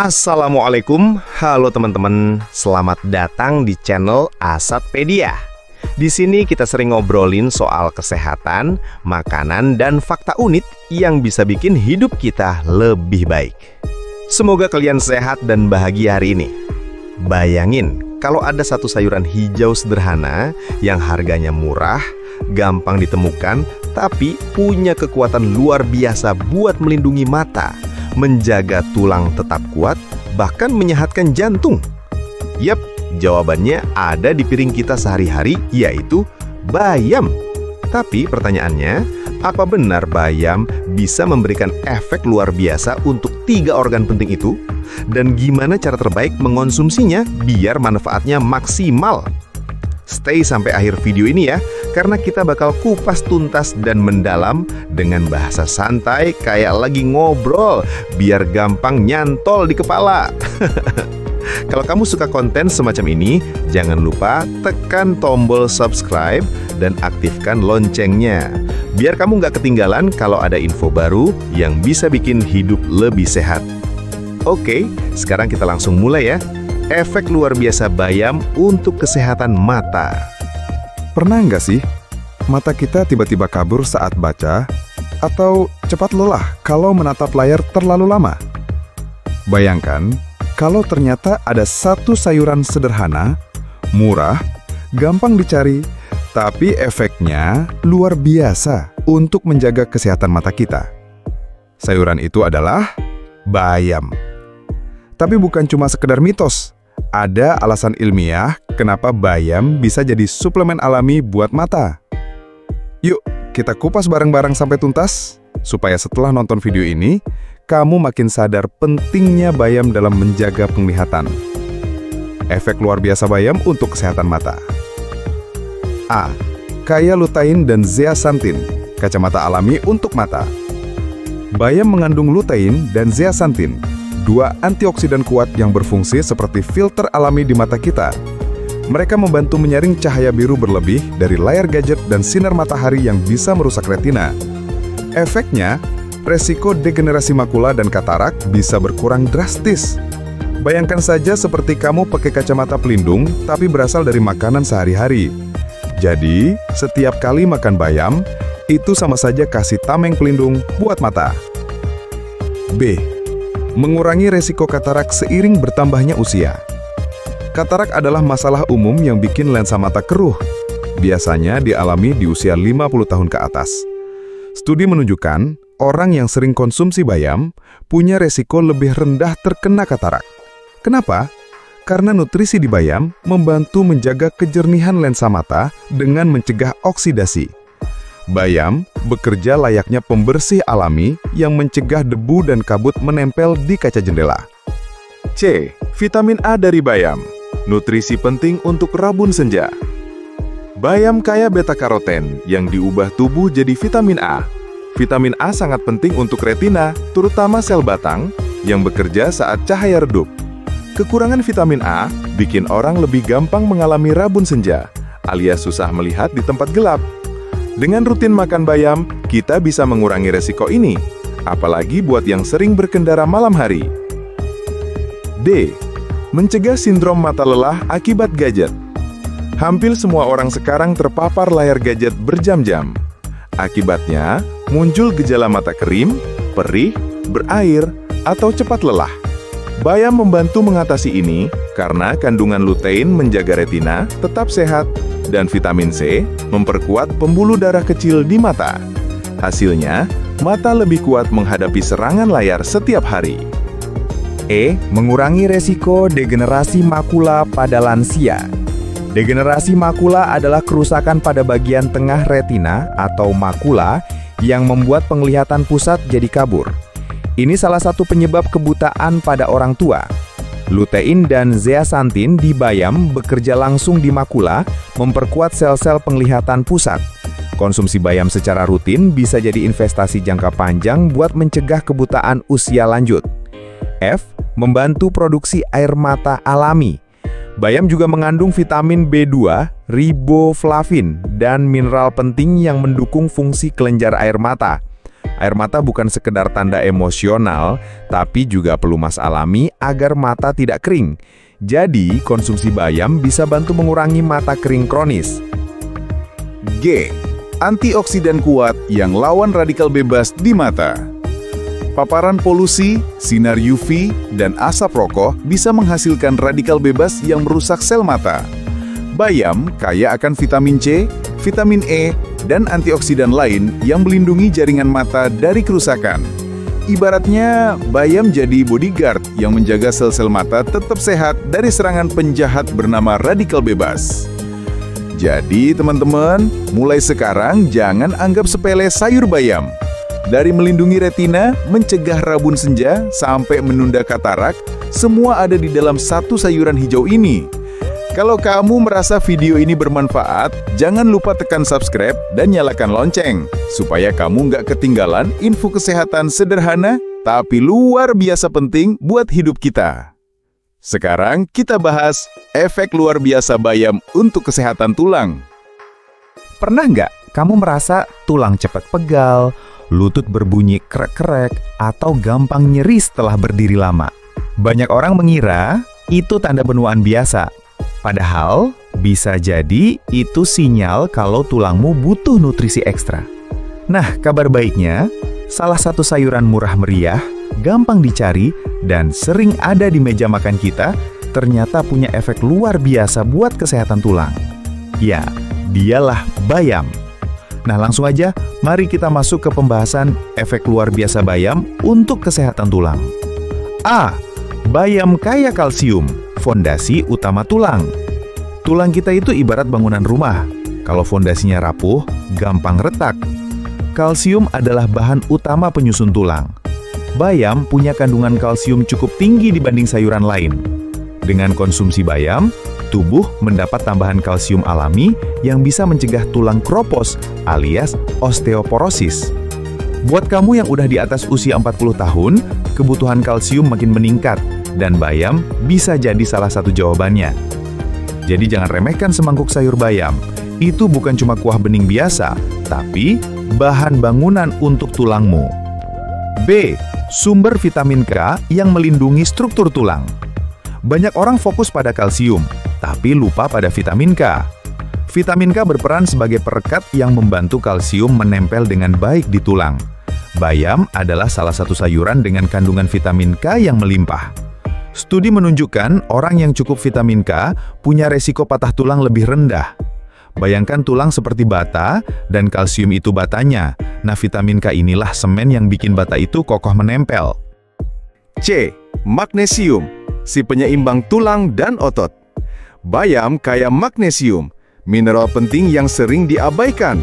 Assalamualaikum, halo teman-teman. Selamat datang di channel Asatpedia. Di sini kita sering ngobrolin soal kesehatan, makanan, dan fakta unik yang bisa bikin hidup kita lebih baik. Semoga kalian sehat dan bahagia hari ini. Bayangin, kalau ada satu sayuran hijau sederhana yang harganya murah, gampang ditemukan, tapi punya kekuatan luar biasa buat melindungi mata, menjaga tulang tetap kuat, bahkan menyehatkan jantung. Yap, jawabannya ada di piring kita sehari-hari, yaitu bayam. Tapi pertanyaannya, apa benar bayam bisa memberikan efek luar biasa untuk 3 organ penting itu? Dan gimana cara terbaik mengonsumsinya biar manfaatnya maksimal? Stay sampai akhir video ini ya, karena kita bakal kupas tuntas dan mendalam dengan bahasa santai kayak lagi ngobrol, biar gampang nyantol di kepala. Kalau kamu suka konten semacam ini, jangan lupa tekan tombol subscribe dan aktifkan loncengnya, biar kamu nggak ketinggalan kalau ada info baru yang bisa bikin hidup lebih sehat. Oke, sekarang kita langsung mulai ya. Efek luar biasa bayam untuk kesehatan mata. Pernah nggak sih, mata kita tiba-tiba kabur saat baca, atau cepat lelah kalau menatap layar terlalu lama? Bayangkan, kalau ternyata ada satu sayuran sederhana, murah, gampang dicari, tapi efeknya luar biasa untuk menjaga kesehatan mata kita. Sayuran itu adalah bayam. Tapi bukan cuma sekedar mitos. Ada alasan ilmiah kenapa bayam bisa jadi suplemen alami buat mata. Yuk, kita kupas bareng-bareng sampai tuntas, supaya setelah nonton video ini, kamu makin sadar pentingnya bayam dalam menjaga penglihatan. Efek luar biasa bayam untuk kesehatan mata. A. Kaya lutein dan zeaxanthin, kacamata alami untuk mata. Bayam mengandung lutein dan zeaxanthin, 2 antioksidan kuat yang berfungsi seperti filter alami di mata kita. Mereka membantu menyaring cahaya biru berlebih dari layar gadget dan sinar matahari yang bisa merusak retina. Efeknya, resiko degenerasi makula dan katarak bisa berkurang drastis. Bayangkan saja seperti kamu pakai kacamata pelindung tapi berasal dari makanan sehari-hari. Jadi, setiap kali makan bayam, itu sama saja kasih tameng pelindung buat mata. B. Mengurangi resiko katarak seiring bertambahnya usia. Katarak adalah masalah umum yang bikin lensa mata keruh. Biasanya dialami di usia 50 tahun ke atas. Studi menunjukkan, orang yang sering konsumsi bayam punya resiko lebih rendah terkena katarak. Kenapa? Karena nutrisi di bayam membantu menjaga kejernihan lensa mata dengan mencegah oksidasi. Bayam bekerja layaknya pembersih alami yang mencegah debu dan kabut menempel di kaca jendela. C. Vitamin A dari bayam. Nutrisi penting untuk rabun senja. Bayam kaya beta-karoten yang diubah tubuh jadi vitamin A. Vitamin A sangat penting untuk retina, terutama sel batang, yang bekerja saat cahaya redup. Kekurangan vitamin A bikin orang lebih gampang mengalami rabun senja, alias susah melihat di tempat gelap. Dengan rutin makan bayam, kita bisa mengurangi resiko ini, apalagi buat yang sering berkendara malam hari. D. Mencegah sindrom mata lelah akibat gadget. Hampir semua orang sekarang terpapar layar gadget berjam-jam. Akibatnya, muncul gejala mata kering, perih, berair, atau cepat lelah. Bayam membantu mengatasi ini karena kandungan lutein menjaga retina tetap sehat, dan vitamin C memperkuat pembuluh darah kecil di mata. Hasilnya, mata lebih kuat menghadapi serangan layar setiap hari. E. Mengurangi resiko degenerasi makula pada lansia. Degenerasi makula adalah kerusakan pada bagian tengah retina atau makula yang membuat penglihatan pusat jadi kabur. Ini salah satu penyebab kebutaan pada orang tua. Lutein dan zeaxanthin di bayam bekerja langsung di makula, memperkuat sel-sel penglihatan pusat. Konsumsi bayam secara rutin bisa jadi investasi jangka panjang buat mencegah kebutaan usia lanjut. F. Membantu produksi air mata alami. Bayam juga mengandung vitamin B2, riboflavin, dan mineral penting yang mendukung fungsi kelenjar air mata. Air mata bukan sekedar tanda emosional, tapi juga pelumas alami agar mata tidak kering. Jadi, konsumsi bayam bisa bantu mengurangi mata kering kronis. G. Antioksidan kuat yang lawan radikal bebas di mata. Paparan polusi, sinar UV, dan asap rokok bisa menghasilkan radikal bebas yang merusak sel mata. Bayam kaya akan vitamin C, vitamin E, dan antioksidan lain yang melindungi jaringan mata dari kerusakan. Ibaratnya, bayam jadi bodyguard yang menjaga sel-sel mata tetap sehat dari serangan penjahat bernama radikal bebas. Jadi teman-teman, mulai sekarang jangan anggap sepele sayur bayam. Dari melindungi retina, mencegah rabun senja, sampai menunda katarak, semua ada di dalam satu sayuran hijau ini. Kalau kamu merasa video ini bermanfaat, jangan lupa tekan subscribe dan nyalakan lonceng, supaya kamu nggak ketinggalan info kesehatan sederhana, tapi luar biasa penting buat hidup kita. Sekarang kita bahas efek luar biasa bayam untuk kesehatan tulang. Pernah nggak kamu merasa tulang cepat pegal, lutut berbunyi krek-krek, atau gampang nyeri setelah berdiri lama? Banyak orang mengira itu tanda benuaan biasa. Padahal, bisa jadi itu sinyal kalau tulangmu butuh nutrisi ekstra. Nah, kabar baiknya, salah satu sayuran murah meriah, gampang dicari, dan sering ada di meja makan kita, ternyata punya efek luar biasa buat kesehatan tulang. Ya, dialah bayam. Nah, langsung aja, mari kita masuk ke pembahasan efek luar biasa bayam untuk kesehatan tulang. A. Bayam kaya kalsium, fondasi utama tulang. Tulang kita itu ibarat bangunan rumah. Kalau fondasinya rapuh, gampang retak. Kalsium adalah bahan utama penyusun tulang. Bayam punya kandungan kalsium cukup tinggi dibanding sayuran lain. Dengan konsumsi bayam, tubuh mendapat tambahan kalsium alami yang bisa mencegah tulang kropos alias osteoporosis. Buat kamu yang udah di atas usia 40 tahun, kebutuhan kalsium makin meningkat, dan bayam bisa jadi salah satu jawabannya. Jadi jangan remehkan semangkuk sayur bayam. Itu bukan cuma kuah bening biasa, tapi bahan bangunan untuk tulangmu. B. Sumber vitamin K yang melindungi struktur tulang. Banyak orang fokus pada kalsium, tapi lupa pada vitamin K. Vitamin K berperan sebagai perekat yang membantu kalsium menempel dengan baik di tulang. Bayam adalah salah satu sayuran dengan kandungan vitamin K yang melimpah. Studi menunjukkan orang yang cukup vitamin K punya resiko patah tulang lebih rendah. Bayangkan tulang seperti bata, dan kalsium itu batanya. Nah, vitamin K inilah semen yang bikin bata itu kokoh menempel. C. Magnesium, si penyeimbang tulang dan otot. Bayam kaya magnesium, mineral penting yang sering diabaikan.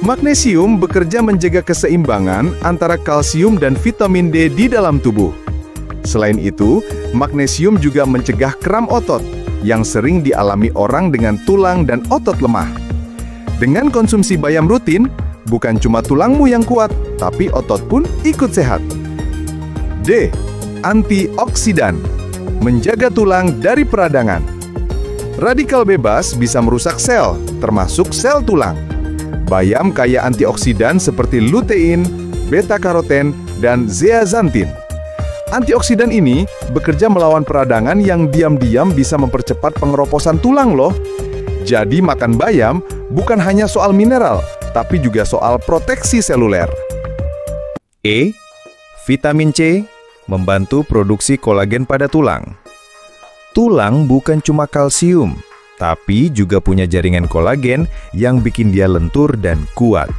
Magnesium bekerja menjaga keseimbangan antara kalsium dan vitamin D di dalam tubuh. Selain itu, magnesium juga mencegah kram otot yang sering dialami orang dengan tulang dan otot lemah. Dengan konsumsi bayam rutin, bukan cuma tulangmu yang kuat, tapi otot pun ikut sehat. D. Antioksidan, menjaga tulang dari peradangan. Radikal bebas bisa merusak sel, termasuk sel tulang. Bayam kaya antioksidan seperti lutein, beta-karoten, dan zeaxanthin. Antioksidan ini bekerja melawan peradangan yang diam-diam bisa mempercepat pengeroposan tulang loh. Jadi makan bayam bukan hanya soal mineral, tapi juga soal proteksi seluler. E. Vitamin C, membantu produksi kolagen pada tulang. Tulang bukan cuma kalsium, tapi juga punya jaringan kolagen yang bikin dia lentur dan kuat.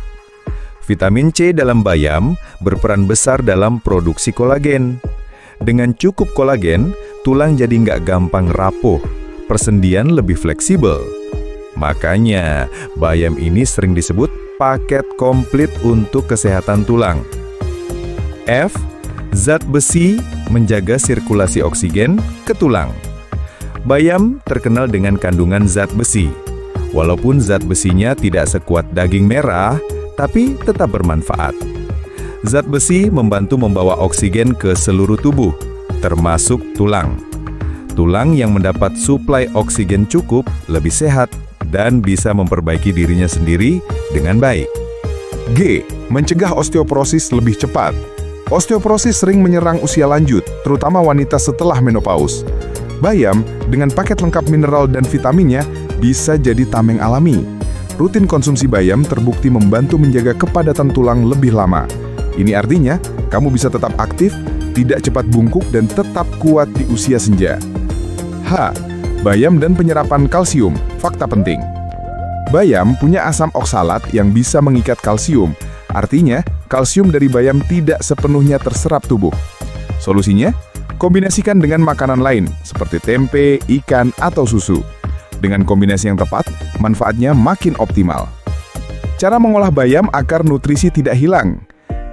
Vitamin C dalam bayam berperan besar dalam produksi kolagen. Dengan cukup kolagen, tulang jadi nggak gampang rapuh, persendian lebih fleksibel. Makanya, bayam ini sering disebut paket komplit untuk kesehatan tulang. F. Zat besi, menjaga sirkulasi oksigen ke tulang. Bayam terkenal dengan kandungan zat besi. Walaupun zat besinya tidak sekuat daging merah, tapi tetap bermanfaat. Zat besi membantu membawa oksigen ke seluruh tubuh, termasuk tulang. Tulang yang mendapat suplai oksigen cukup lebih sehat dan bisa memperbaiki dirinya sendiri dengan baik. G. Mencegah osteoporosis lebih cepat. Osteoporosis sering menyerang usia lanjut, terutama wanita setelah menopause. Bayam, dengan paket lengkap mineral dan vitaminnya, bisa jadi tameng alami. Rutin konsumsi bayam terbukti membantu menjaga kepadatan tulang lebih lama. Ini artinya, kamu bisa tetap aktif, tidak cepat bungkuk, dan tetap kuat di usia senja. H. Bayam dan penyerapan kalsium. Fakta penting. Bayam punya asam oksalat yang bisa mengikat kalsium. Artinya, kalsium dari bayam tidak sepenuhnya terserap tubuh. Solusinya, kombinasikan dengan makanan lain seperti tempe, ikan, atau susu. Dengan kombinasi yang tepat, manfaatnya makin optimal. Cara mengolah bayam agar nutrisi tidak hilang.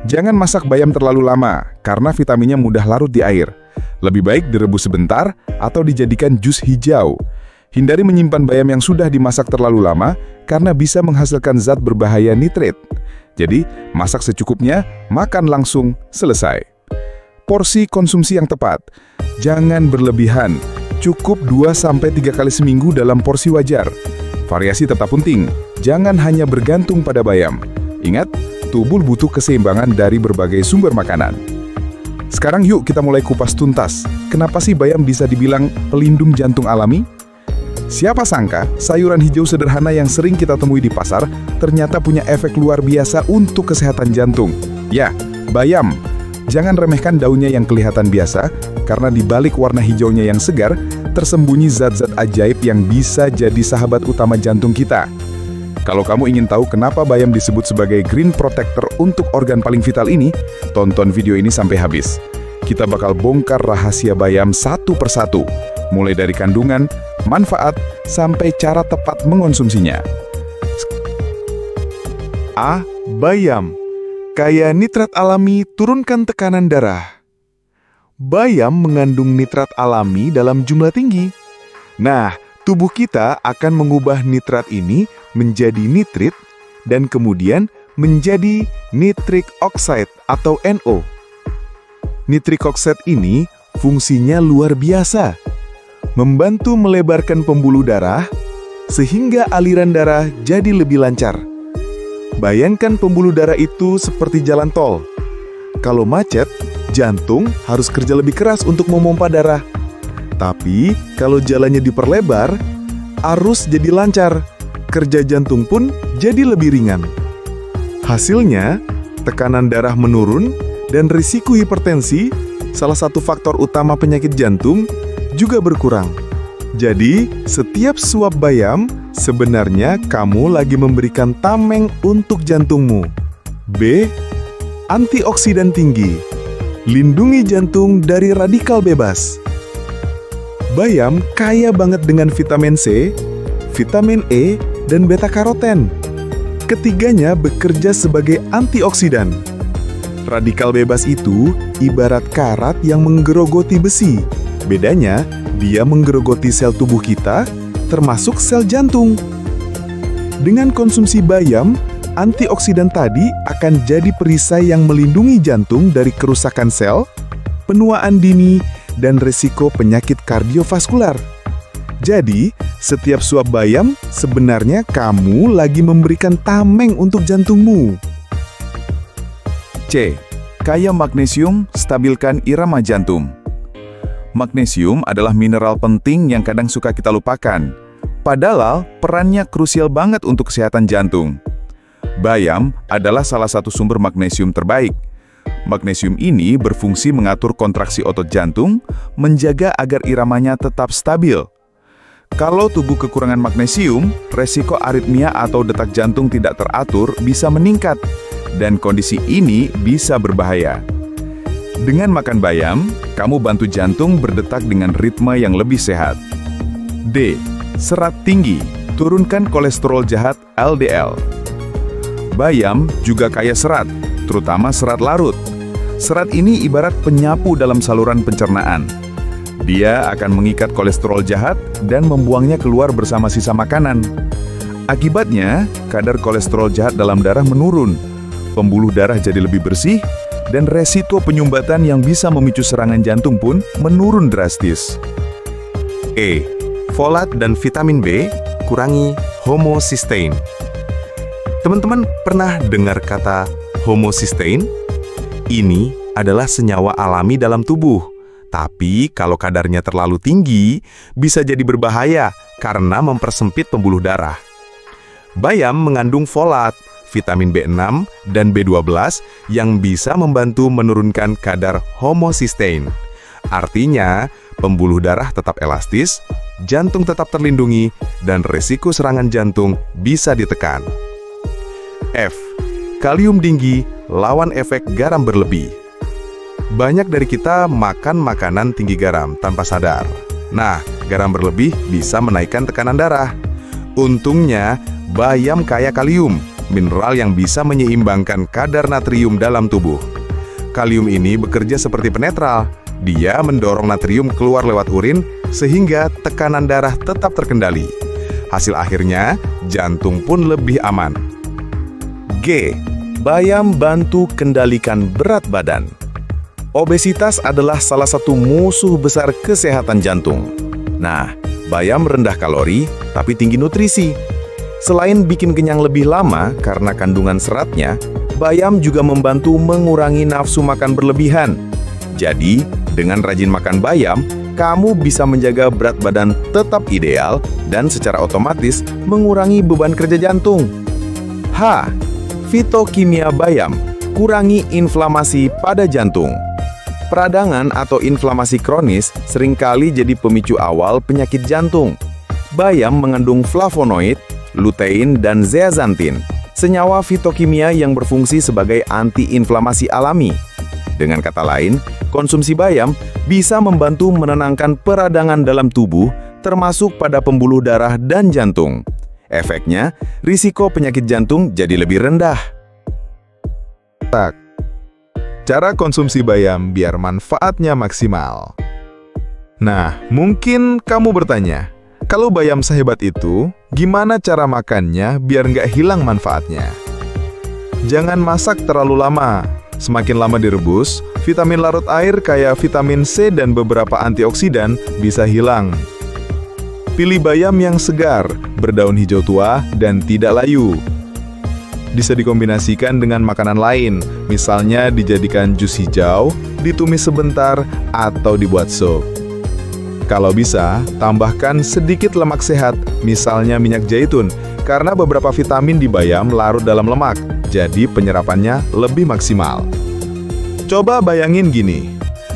Jangan masak bayam terlalu lama, karena vitaminnya mudah larut di air. Lebih baik direbus sebentar atau dijadikan jus hijau. Hindari menyimpan bayam yang sudah dimasak terlalu lama, karena bisa menghasilkan zat berbahaya nitrit. Jadi, masak secukupnya, makan langsung, selesai. Porsi konsumsi yang tepat. Jangan berlebihan. Cukup 2-3 kali seminggu dalam porsi wajar. Variasi tetap penting. Jangan hanya bergantung pada bayam. Ingat, tubuh butuh keseimbangan dari berbagai sumber makanan. Sekarang yuk kita mulai kupas tuntas. Kenapa sih bayam bisa dibilang pelindung jantung alami? Siapa sangka, sayuran hijau sederhana yang sering kita temui di pasar ternyata punya efek luar biasa untuk kesehatan jantung. Ya, bayam. Jangan remehkan daunnya yang kelihatan biasa, karena di balik warna hijaunya yang segar, tersembunyi zat-zat ajaib yang bisa jadi sahabat utama jantung kita. Kalau kamu ingin tahu kenapa bayam disebut sebagai green protector untuk organ paling vital ini, tonton video ini sampai habis. Kita bakal bongkar rahasia bayam satu persatu, mulai dari kandungan, manfaat, sampai cara tepat mengonsumsinya. A. Bayam. Kaya nitrat alami, turunkan tekanan darah. Bayam mengandung nitrat alami dalam jumlah tinggi. Nah, tubuh kita akan mengubah nitrat ini menjadi nitrit dan kemudian menjadi nitric oxide atau NO. Nitric oxide ini fungsinya luar biasa. Membantu melebarkan pembuluh darah sehingga aliran darah jadi lebih lancar. Bayangkan pembuluh darah itu seperti jalan tol. Kalau macet, jantung harus kerja lebih keras untuk memompa darah. Tapi kalau jalannya diperlebar, arus jadi lancar. Kerja jantung pun jadi lebih ringan. Hasilnya, tekanan darah menurun dan risiko hipertensi, salah satu faktor utama penyakit jantung, juga berkurang. Jadi, setiap suap bayam, sebenarnya kamu lagi memberikan tameng untuk jantungmu. B. Antioksidan tinggi. Lindungi jantung dari radikal bebas. Bayam kaya banget dengan vitamin C, vitamin E, dan beta-karoten. Ketiganya bekerja sebagai antioksidan. Radikal bebas itu ibarat karat yang menggerogoti besi. Bedanya, dia menggerogoti sel tubuh kita, termasuk sel jantung. Dengan konsumsi bayam, antioksidan tadi akan jadi perisai yang melindungi jantung dari kerusakan sel, penuaan dini, dan risiko penyakit kardiovaskular. Jadi, setiap suap bayam sebenarnya kamu lagi memberikan tameng untuk jantungmu. C. Kaya magnesium, stabilkan irama jantung. Magnesium adalah mineral penting yang kadang suka kita lupakan. Padahal, perannya krusial banget untuk kesehatan jantung. Bayam adalah salah satu sumber magnesium terbaik. Magnesium ini berfungsi mengatur kontraksi otot jantung, menjaga agar iramanya tetap stabil. Kalau tubuh kekurangan magnesium, resiko aritmia atau detak jantung tidak teratur bisa meningkat, dan kondisi ini bisa berbahaya. Dengan makan bayam, kamu bantu jantung berdetak dengan ritme yang lebih sehat. D. Serat tinggi, turunkan kolesterol jahat LDL. Bayam juga kaya serat, terutama serat larut. Serat ini ibarat penyapu dalam saluran pencernaan. Dia akan mengikat kolesterol jahat dan membuangnya keluar bersama sisa makanan. Akibatnya, kadar kolesterol jahat dalam darah menurun, pembuluh darah jadi lebih bersih, dan resiko penyumbatan yang bisa memicu serangan jantung pun menurun drastis. E. Folat dan vitamin B, kurangi homocysteine. Teman-teman pernah dengar kata homocysteine? Ini adalah senyawa alami dalam tubuh. Tapi kalau kadarnya terlalu tinggi, bisa jadi berbahaya karena mempersempit pembuluh darah. Bayam mengandung folat, vitamin B6, dan B12 yang bisa membantu menurunkan kadar homocysteine. Artinya, pembuluh darah tetap elastis, jantung tetap terlindungi, dan risiko serangan jantung bisa ditekan. F. Kalium tinggi lawan efek garam berlebih. Banyak dari kita makan makanan tinggi garam tanpa sadar. Nah, garam berlebih bisa menaikkan tekanan darah. Untungnya, bayam kaya kalium, mineral yang bisa menyeimbangkan kadar natrium dalam tubuh. Kalium ini bekerja seperti penetral. Dia mendorong natrium keluar lewat urin sehingga tekanan darah tetap terkendali. Hasil akhirnya, jantung pun lebih aman. G. Bayam bantu kendalikan berat badan. Obesitas adalah salah satu musuh besar kesehatan jantung. Nah, bayam rendah kalori tapi tinggi nutrisi. Selain bikin kenyang lebih lama karena kandungan seratnya, bayam juga membantu mengurangi nafsu makan berlebihan. Jadi, dengan rajin makan bayam, kamu bisa menjaga berat badan tetap ideal dan secara otomatis mengurangi beban kerja jantung. H. Fitokimia bayam, kurangi inflamasi pada jantung. Peradangan atau inflamasi kronis seringkali jadi pemicu awal penyakit jantung. Bayam mengandung flavonoid, lutein, dan zeaxanthin, senyawa fitokimia yang berfungsi sebagai antiinflamasi alami. Dengan kata lain, konsumsi bayam bisa membantu menenangkan peradangan dalam tubuh, termasuk pada pembuluh darah dan jantung. Efeknya, risiko penyakit jantung jadi lebih rendah. Cara konsumsi bayam biar manfaatnya maksimal. Nah, mungkin kamu bertanya, kalau bayam sehebat itu, gimana cara makannya biar nggak hilang manfaatnya? Jangan masak terlalu lama. Semakin lama direbus, vitamin larut air kayak vitamin C dan beberapa antioksidan bisa hilang. Pilih bayam yang segar, berdaun hijau tua, dan tidak layu. Bisa dikombinasikan dengan makanan lain, misalnya dijadikan jus hijau, ditumis sebentar, atau dibuat sup. Kalau bisa, tambahkan sedikit lemak sehat, misalnya minyak zaitun, karena beberapa vitamin di bayam larut dalam lemak, jadi penyerapannya lebih maksimal. Coba bayangin gini,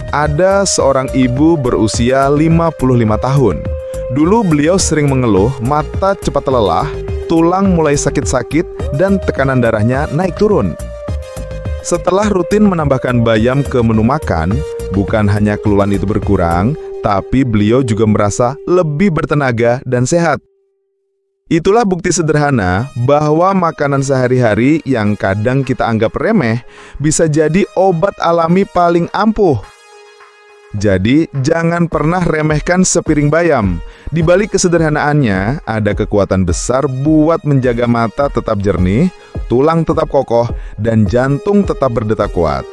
ada seorang ibu berusia 55 tahun. Dulu beliau sering mengeluh mata cepat lelah, tulang mulai sakit-sakit, dan tekanan darahnya naik turun. Setelah rutin menambahkan bayam ke menu makan, bukan hanya keluhan itu berkurang, tapi beliau juga merasa lebih bertenaga dan sehat. Itulah bukti sederhana bahwa makanan sehari-hari yang kadang kita anggap remeh bisa jadi obat alami paling ampuh. Jadi, jangan pernah remehkan sepiring bayam. Di balik kesederhanaannya, ada kekuatan besar buat menjaga mata tetap jernih, tulang tetap kokoh, dan jantung tetap berdetak kuat.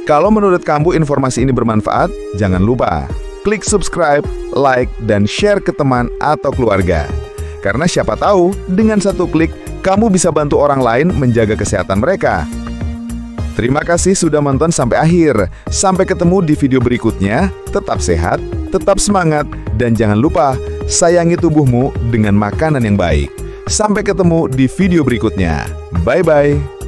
Kalau menurut kamu informasi ini bermanfaat, jangan lupa klik subscribe, like, dan share ke teman atau keluarga. Karena siapa tahu, dengan satu klik, kamu bisa bantu orang lain menjaga kesehatan mereka. Terima kasih sudah menonton sampai akhir. Sampai ketemu di video berikutnya. Tetap sehat, tetap semangat, dan jangan lupa sayangi tubuhmu dengan makanan yang baik. Sampai ketemu di video berikutnya. Bye-bye.